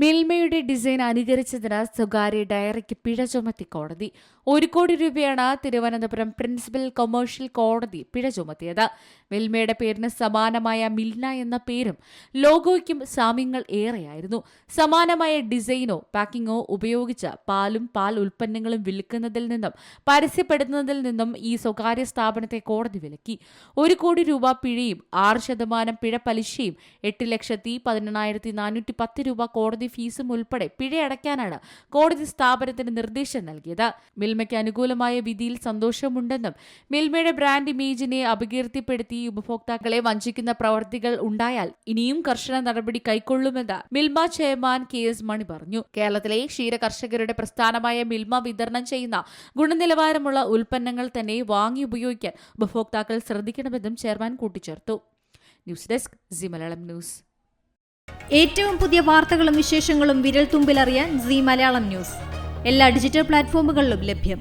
മിൽമയുടെ ഡിസൈൻ അനുകരിച്ചതിന് സ്വകാര്യ ഡയറിക്ക് പിഴ ചുമത്തി കോടതി. 1 കോടി രൂപയാണ് തിരുവനന്തപുരം പ്രിൻസിപ്പൽ കൊമേഴ്ഷ്യൽ കോടതി പിഴ ചുമത്തിയത്. മിൽമയുടെ പേരിന് സമാനമായ മിൽന എന്ന പേരും ലോഗോയ്ക്കും സാമ്യങ്ങൾ ഏറെയായിരുന്നു. സമാനമായ ഡിസൈനോ പാക്കിങ്ങോ ഉപയോഗിച്ച് പാലും പാൽ ഉൽപ്പന്നങ്ങളും വിൽക്കുന്നതിൽ നിന്നും പരസ്യപ്പെടുത്തുന്നതിൽ നിന്നും ഈ സ്വകാര്യ സ്ഥാപനത്തെ കോടതി വിലക്കി. 1 കോടി രൂപ പിഴയും 6% പിഴ പലിശയും 8,11,410 രൂപ കോടതി ഫീസും ഉൾപ്പെടെ പിഴയടയ്ക്കാനാണ് കോടതി സ്ഥാപനത്തിന് നിർദ്ദേശം നൽകിയത്. മിൽമയ്ക്ക് അനുകൂലമായ വിധിയിൽ സന്തോഷമുണ്ടെന്നും മിൽമയുടെ ബ്രാൻഡ് ഇമേജിനെ അപകീർത്തിപ്പെടുത്തി ഉപഭോക്താക്കളെ വഞ്ചിക്കുന്ന പ്രവർത്തികൾ ഉണ്ടായാൽ ഇനിയും കർശന നടപടി കൈക്കൊള്ളുമെന്ന് മിൽമ ചെയർമാൻ KS മണി പറഞ്ഞു. കേരളത്തിലെ ക്ഷീര കർഷകരുടെ പ്രസ്ഥാനമായ മിൽമ വിതരണം ചെയ്യുന്ന ഗുണനിലവാരമുള്ള ഉൽപ്പന്നങ്ങൾ തന്നെ വാങ്ങി ഉപയോഗിക്കാൻ ഉപഭോക്താക്കൾ ശ്രദ്ധിക്കണമെന്നും ചെയർമാൻ കൂട്ടിച്ചേർത്തു. News desk C Malayalam news. ഏറ്റവും പുതിയ വാർത്തകളും വിശേഷങ്ങളും വിരൽ തുമ്പിലറിയാൻ സി മലയാളം ന്യൂസ് എല്ലാ ഡിജിറ്റൽ പ്ലാറ്റ്ഫോമുകളിലും ലഭ്യം.